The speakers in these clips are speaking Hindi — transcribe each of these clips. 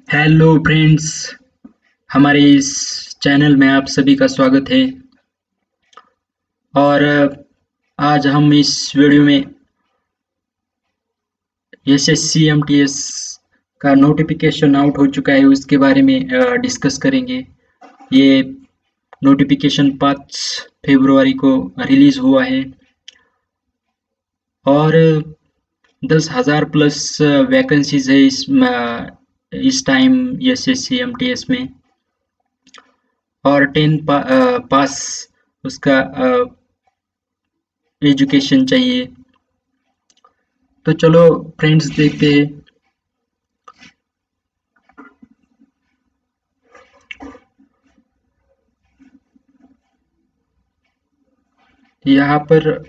हेलो फ्रेंड्स, हमारे इस चैनल में आप सभी का स्वागत है। और आज हम इस वीडियो में एसएससी एमटीएस का नोटिफिकेशन आउट हो चुका है, उसके बारे में डिस्कस करेंगे। ये नोटिफिकेशन 5 फरवरी को रिलीज हुआ है और 10,000 प्लस वैकेंसीज है इस टाइम एसएससी एमटीएस में। और 10 पास उसका एजुकेशन चाहिए। तो चलो फ्रेंड्स, देखते हैं। यहाँ पर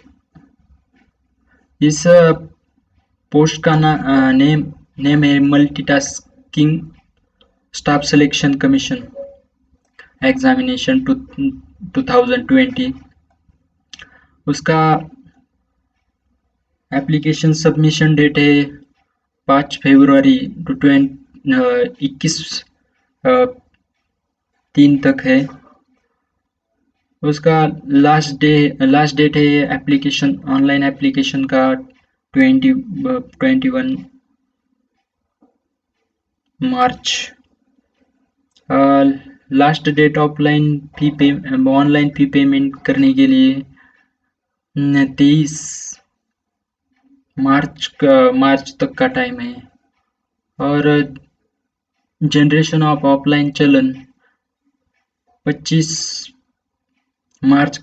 इस पोस्ट का नेम है multitasking staff selection commission examination 2020। उसका एप्लीकेशन सबमिशन डेट है 5 फरवरी टू 21 3 तक है। उसका लास्ट डेट है एप्लीकेशन ऑनलाइन एप्लीकेशन का 21 March. Last date online fee payment करने के लिए 23 मार्च तक का टाइम है। और जनरेशन ऑफ ऑफलाइन चलन 25 मार्च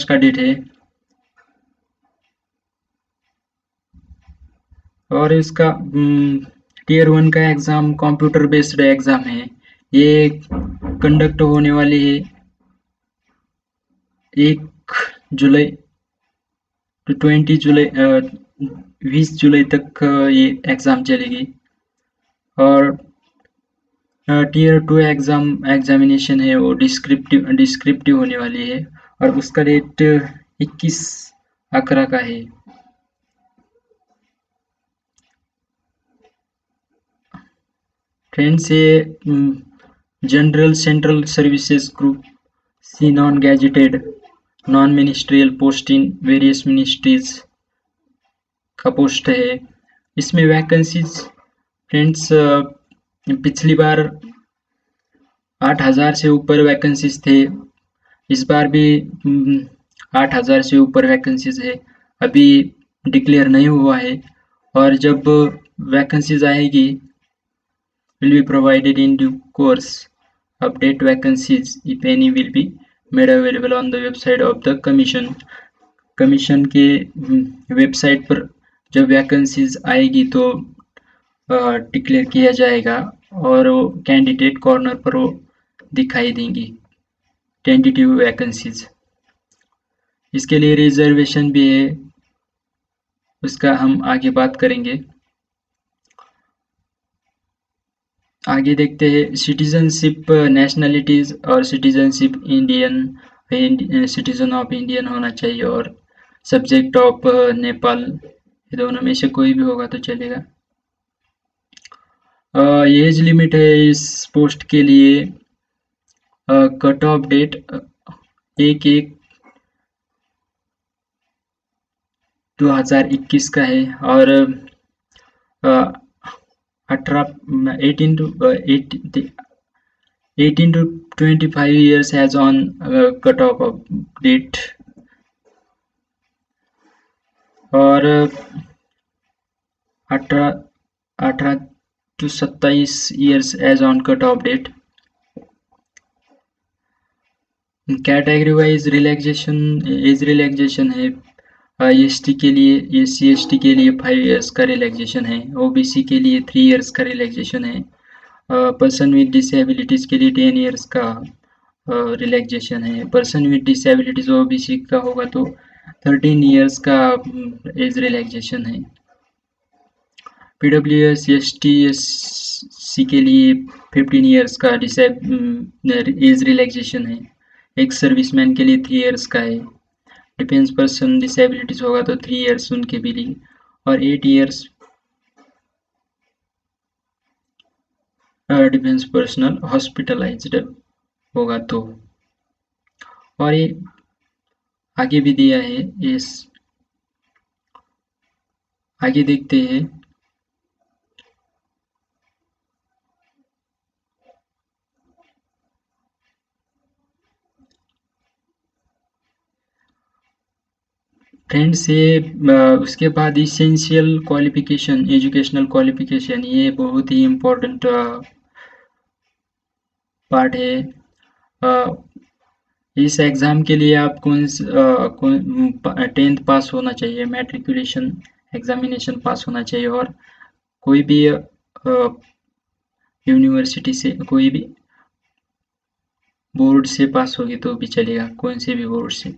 का डेट है। और इसका टीयर 1 का एग्ज़ाम कंप्यूटर बेस्ड एग्ज़ाम है। ये कंडक्ट होने वाली है 1 जुलाई टू 20 जुलाई तक ये एग्ज़ाम चलेगी। और टीयर 2 एग्जामिनेशन है, वो डिस्क्रिप्टिव होने वाली है और उसका डेट 21/11 का है। फ्रेंड्स, ये general central services group C non gazetted non ministerial post in various ministries का पोस्ट है। इसमें वैकेंसीज फ्रेंड्स पिछली बार 8,000 से ऊपर वैकेंसीज थे। इस बार भी 8,000 से ऊपर वैकेंसीज है। अभी डिक्लेयर नहीं हुआ है और जब वैकेंसीज आएगी will be provided in due course. Update vacancies, if any, will be made available on the website of the commission. Commission के वेबसाइट पर जब वैकेंसीज आएगी तो डिक्लेयर किया जाएगा और वो कैंडिडेट कॉर्नर पर वो दिखाई देंगी टेंटेटिव वैकेंसीज। इसके लिए रिजर्वेशन भी है, उसका हम आगे बात करेंगे। आगे देखते हैं सिटीजनशिप नेशनलिटीज और citizenship Indian citizen of Indian होना चाहिए और सब्जेक्ट ऑफ नेपाल, ये दोनों में से कोई भी होगा तो चलेगा। एज लिमिट है इस पोस्ट के लिए कट ऑफ डेट 1/1/2021 का है और 18 to 25 years as on cutoff of date और 18 to 27 years as on cutoff date। Category wise relaxation age relaxation है। एसटी के लिए SC/ST के लिए 5 इयर्स का रिलैक्सेशन है। ओबीसी के लिए 3 इयर्स का रिलैक्सेशन है। पर्सन विद डिसेबिलिटीज के लिए 10 इयर्स का रिलैक्सेशन है। पर्सन विद डिसेबिलिटीज ओबीसी का होगा तो 13 इयर्स का एज रिलैक्सेशन है। PWS ST SC के लिए 15 इयर्स का एज रिलैक्सेशन है। एक्स सर्विसमैन के लिए 3 इयर्स का है। डिफेंस पर्सन डिसेबिलिटीज होगा तो 3 इयर्स उनके भी लिए और 8 इयर्स डिफेंस पर्सनल हॉस्पिटलाइज्ड होगा तो। और ये आगे भी दिया है, इस आगे देखते हैं। फ्रेंड्स ये उसके बाद इसेंशियल क्वालिफिकेशन, एजुकेशनल क्वालिफिकेशन, ये बहुत ही इम्पोर्टेंट पार्ट है। अ, इस एग्ज़ाम के लिए आप कौन 10th पास होना चाहिए, मैट्रिकुलेशन एग्जामिनेशन पास होना चाहिए, और कोई भी यूनिवर्सिटी से, कोई भी बोर्ड से पास होगी तो भी चलेगा, कौन से भी बोर्ड से।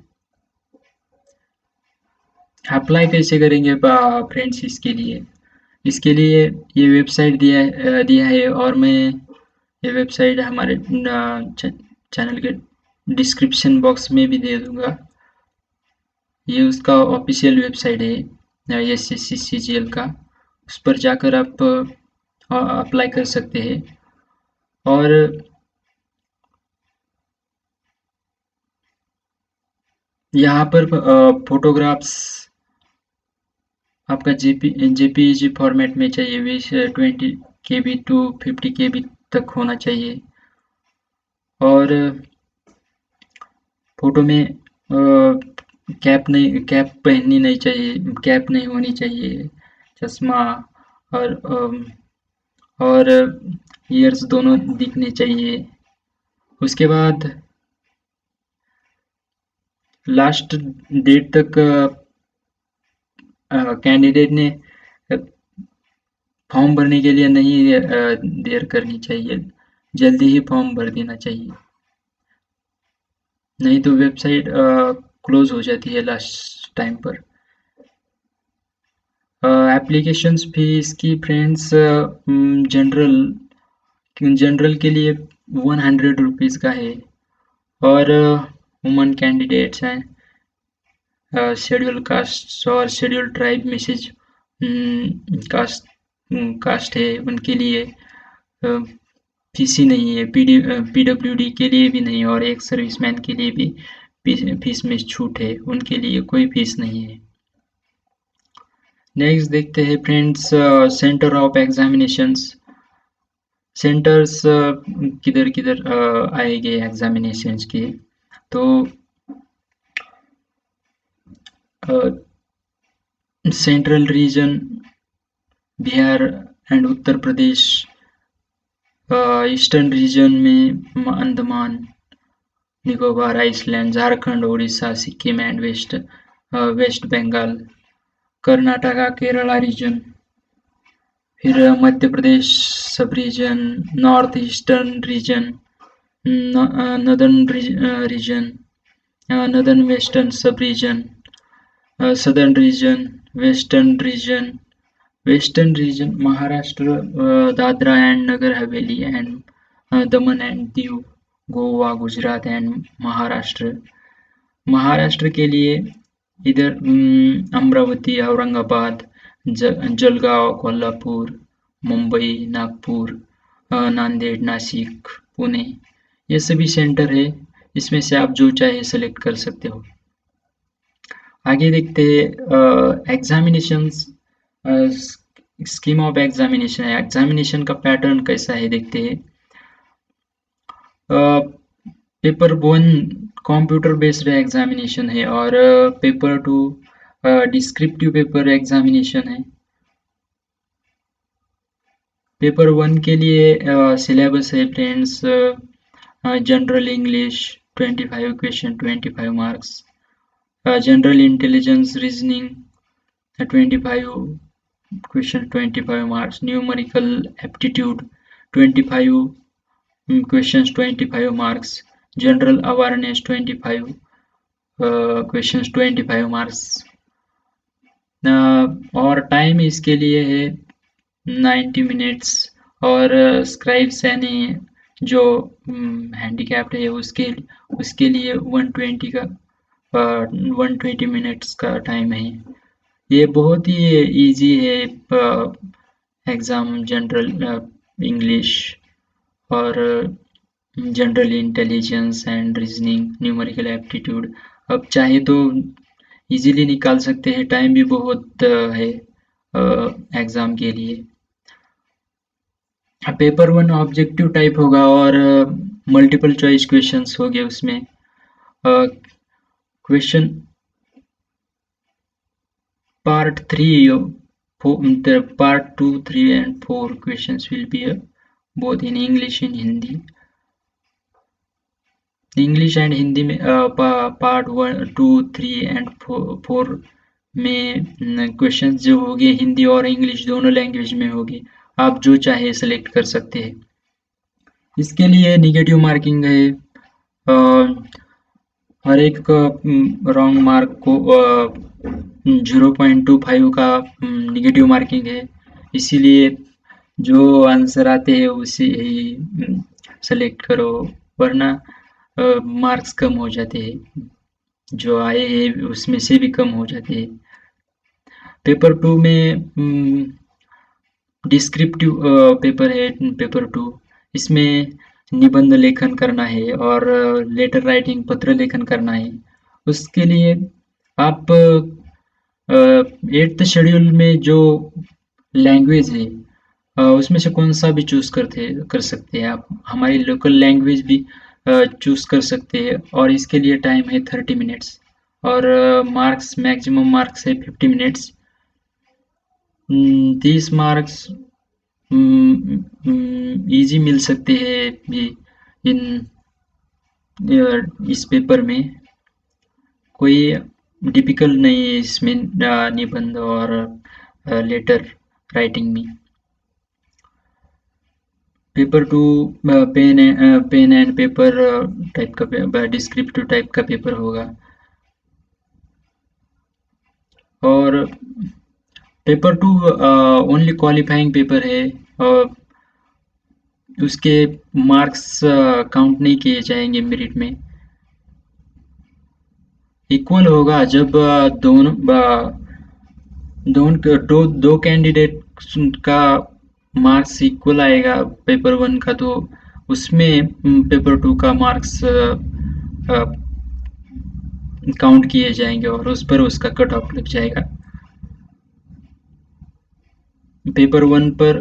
अप्लाई कैसे करेंगे फ्रेंड्स इसके लिए? इसके लिए ये वेबसाइट दिया है, और मैं ये वेबसाइट हमारे चैनल के डिस्क्रिप्शन बॉक्स में भी दे दूंगा। ये उसका ऑफिशियल वेबसाइट है SSC CGL का, उस पर जाकर आप अप्लाई कर सकते हैं। और यहाँ पर फोटोग्राफ्स आपका JPEG फॉर्मेट में चाहिए, 20 KB to 50 KB तक होना चाहिए। और फोटो में कैप पहननी नहीं चाहिए, कैप नहीं होनी चाहिए, चश्मा और और ईयर्स दोनों दिखने चाहिए। उसके बाद लास्ट डेट तक कैंडिडेट ने फॉर्म भरने के लिए नहीं देर करनी चाहिए, जल्दी ही फॉर्म भर देना चाहिए, नहीं तो वेबसाइट क्लोज हो जाती है लास्ट टाइम पर। एप्लीकेशंस फीस की फ्रेंड्स, जनरल जनरल के लिए 100 रुपीज़ का है, और वुमन कैंडिडेट्स हैं, शेड्यूल कास्ट और schedule tribe message caste caste है, उनके लिए फीस ही नहीं है। PWD के लिए भी नहीं, और एक सर्विसमैन के लिए भी फीस में छूट है, उनके लिए कोई फीस नहीं है। नेक्स्ट देखते हैं friends, centre of examinations. Centres किधर किधर आएंगे एग्जामिनेशंस के, तो central region Bihar and Uttar Pradesh, eastern region में Andaman Nicobar island, Jharkhand, Orissa, Sikkim and West Bengal, Karnataka Kerala region, फिर Madhya Pradesh sub region, north eastern region, northern region, northern western sub region, southern region, western region Maharashtra, Dadra and Nagar Haveli and Daman and Diu, Goa, Gujarat and Maharashtra. Maharashtra के लिए इधर अमरावती, औरंगाबाद, जलगांव, कोल्हापुर, मुंबई, नागपुर, नांदेड़, नासिक, पुणे, ये सभी सेंटर है। इसमें से आप जो चाहे सेलेक्ट कर सकते हो। आगे देखते हैं एग्जामिनेशंस, स्कीम ऑफ एग्जामिनेशन है, एग्जामिनेशन का पैटर्न कैसा है देखते हैं। पेपर 1 कंप्यूटर बेस्ड एग्जामिनेशन है, और पेपर 2 डिस्क्रिप्टिव पेपर एग्जामिनेशन है। पेपर 1 के लिए सिलेबस है friends, general English 25 question 25 marks, general intelligence reasoning 25 question 25 marks, numerical aptitude 25 questions 25 marks, general awareness 25 questions 25 marks, और टाइम इसके लिए है 90 मिनट्स, और स्क्राइब्स यानी जो हैंडीकैप्ड है उसके लिए 120 मिनट्स का टाइम है। ये बहुत ही इजी है एग्ज़ाम, जनरल इंग्लिश और general intelligence and reasoning, numerical aptitude. अब चाहे तो इजीली निकाल सकते हैं, टाइम भी बहुत है एग्जाम के लिए। पेपर 1 ऑब्जेक्टिव टाइप होगा और मल्टीपल चॉइस क्वेश्चंस होंगे उसमें। Question part 3, the part 2, 3 and 4 questions will be both in English and Hindi. English and Hindi में पार्ट 1, 2, 3 एंड 4 में क्वेश्चन जो होंगे हिंदी और इंग्लिश दोनों लैंग्वेज में होगी। आप जो चाहे सेलेक्ट कर सकते हैं। इसके लिए निगेटिव मार्किंग है। हर एक रॉन्ग मार्क को 0.25 का निगेटिव मार्किंग है। इसीलिए जो आंसर आते हैं उसे ही सेलेक्ट करो, वरना मार्क्स कम हो जाते हैं, जो आए हैं उसमें से भी कम हो जाते हैं। पेपर 2 में डिस्क्रिप्टिव पेपर है। पेपर 2 इसमें निबंध लेखन करना है और लेटर राइटिंग, पत्र लेखन करना है। उसके लिए आप 8th शेड्यूल में जो लैंग्वेज है उसमें से कौन सा भी चूज कर सकते हैं आप। हमारी लोकल लैंग्वेज भी चूज कर सकते हैं और इसके लिए टाइम है 30 मिनट्स और मार्क्स, मैक्सिमम मार्क्स है 50 मिनट्स। 30 मार्क्स इजी मिल सकते हैं भी इन इस पेपर में। कोई डिफिकल्ट नहीं है इसमें निबंध और लेटर राइटिंग में। Paper 2 pen and paper type का, डिस्क्रिप्टिव टाइप का पेपर होगा। और पेपर 2 ओनली क्वालिफाइंग पेपर है और उसके मार्क्स काउंट नहीं किए जाएंगे मेरिट में। इक्वल होगा जब दो कैंडिडेट का मार्क्स इक्वल आएगा पेपर 1 का, तो उसमें पेपर 2 का मार्क्स काउंट किए जाएंगे और उस पर उसका कट ऑफ लग जाएगा। पेपर 1 पर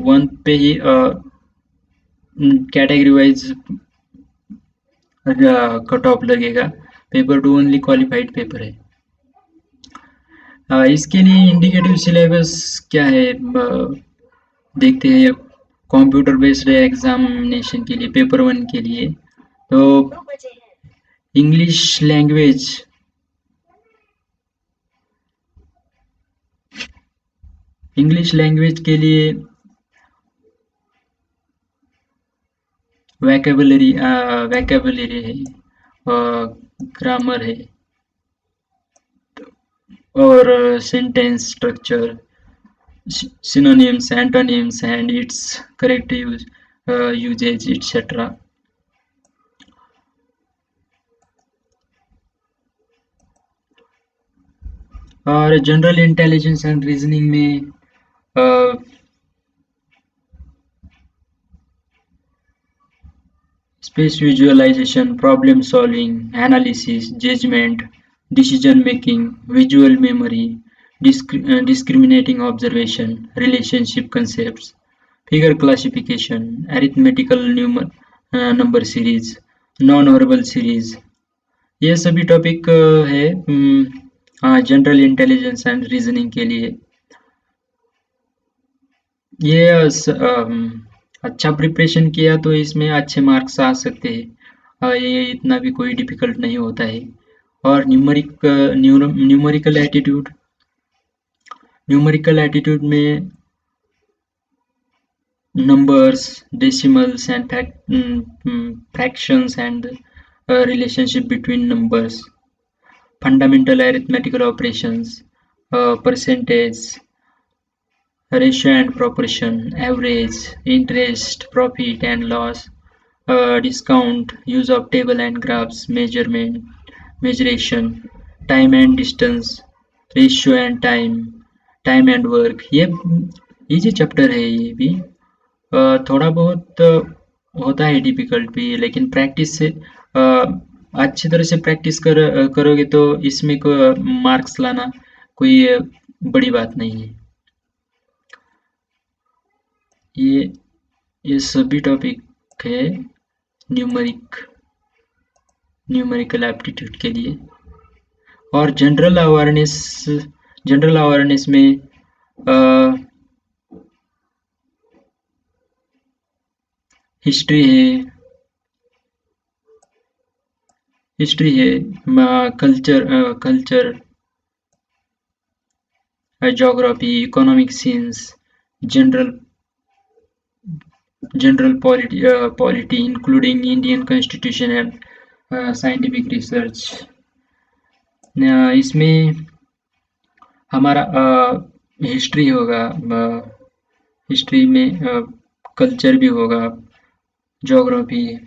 1 पे ही कैटेगरी वाइज कट ऑफ लगेगा। पेपर 2 ओनली क्वालिफाइड पेपर है। इसके लिए इंडिकेटिव सिलेबस क्या है देखते हैं। कंप्यूटर बेस्ड एग्जामिनेशन के लिए पेपर 1 के लिए तो इंग्लिश लैंग्वेज, के लिए वैकेबुलरी है, ग्रामर है और sentence structure, synonyms, antonyms and its correct usage, etc. और जनरल इंटेलिजेंस एंड रीजनिंग में space visualisation, problem solving, analysis, judgement, decision making, visual memory, discriminating observation, relationship concepts, figure classification, arithmetical number series, non-verbal series, ये सभी टॉपिक है जनरल इंटेलिजेंस एंड रीजनिंग के लिए। ये अच्छा प्रिपरेशन किया तो इसमें अच्छे मार्क्स आ सकते हैं। ये इतना भी कोई डिफिकल्ट नहीं होता है। और न्यूमेरिकल एटीट्यूड में numbers, decimals and fractions and relationship between numbers, fundamental arithmetical operations, percentage, ratio and proportion, average, interest, profit and loss, discount, use of table and graphs, measurement, measuration, time and distance, ratio and time and work। ये इजी चैप्टर है। ये भी थोड़ा बहुत होता है डिफिकल्ट भी, लेकिन प्रैक्टिस से अच्छी तरह से प्रैक्टिस करोगे तो इसमें को मार्क्स लाना कोई बड़ी बात नहीं है। ये ये सभी टॉपिक है न्यूमेरिकल एप्टीट्यूड के लिए। और जनरल अवेयरनेस में हिस्ट्री है, culture, geography, economic science, general polity including Indian constitution and scientific research. इसमें हमारा हिस्ट्री होगा, हिस्ट्री में कल्चर भी होगा, geography,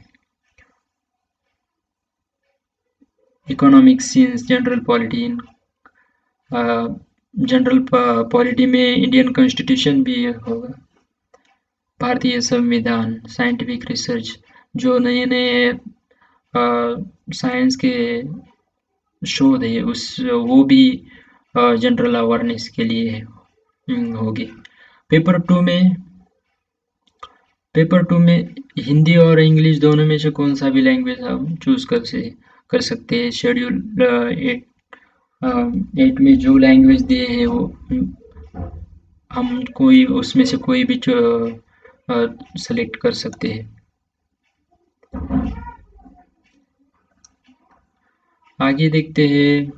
economic science, general polity में इंडियन कॉन्स्टिट्यूशन भी होगा, भारतीय संविधान, साइंटिफिक रिसर्च, जो नए नए साइंस के शोध है वो भी जनरल अवेयरनेस के लिए होगी। पेपर टू में हिंदी और इंग्लिश दोनों में से कौन सा भी लैंग्वेज हम चूज कर सकते हैं। शेड्यूल 8 में जो लैंग्वेज दिए हैं वो हम कोई उसमें से कोई भी सेलेक्ट कर सकते हैं। आगे देखते हैं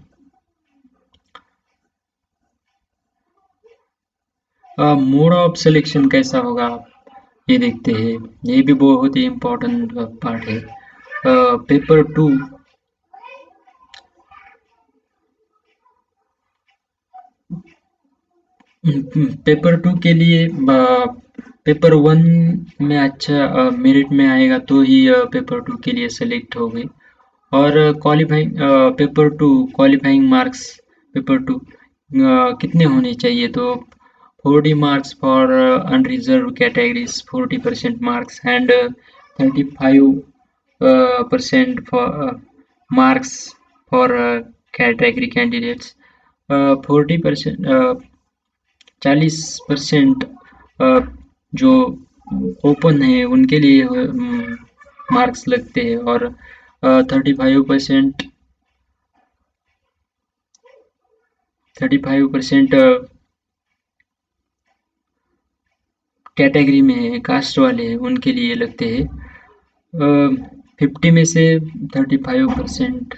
मोड ऑफ सिलेक्शन कैसा होगा, ये देखते हैं। ये भी बहुत ही इम्पोर्टेंट पार्ट है। पेपर टू के लिए पेपर वन में अच्छा मेरिट में आएगा तो ही पेपर टू के लिए सेलेक्ट होगी। और क्वालिफाइंग मार्क्स पेपर टू कितने होने चाहिए, तो 40 marks for unreserved categories, 40% marks, and 35% for marks for category candidates. 40% 40% जो ओपन है उनके लिए मार्क्स लगते हैं, और 35% कैटेगरी में कास्ट वाले हैं उनके लिए लगते हैं। 50 में से 35%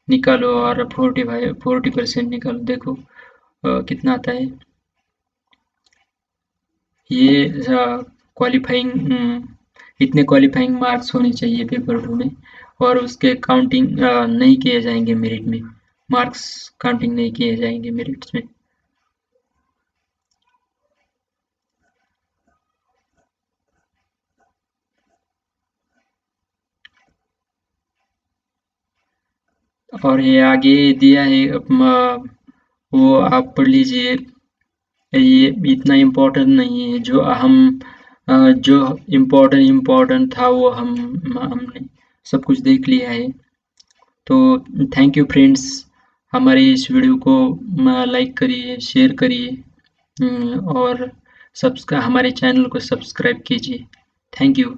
निकालो और 40% निकालो, देखो कितना आता है। ये क्वालिफाइंग इतने क्वालिफाइंग मार्क्स होने चाहिए पेपर टू में, और उसके काउंटिंग नहीं किए जाएंगे मेरिट में, मार्क्स काउंटिंग नहीं किए जाएंगे मेरिट्स में। और ये आगे दिया है वो आप पढ़ लीजिए। ये इतना इम्पोर्टेंट नहीं है, जो इम्पोर्टेंट था वो हमने सब कुछ देख लिया है। तो थैंक यू फ्रेंड्स, हमारे इस वीडियो को लाइक करिए, शेयर करिए, और हमारे चैनल को सब्सक्राइब कीजिए। Thank you.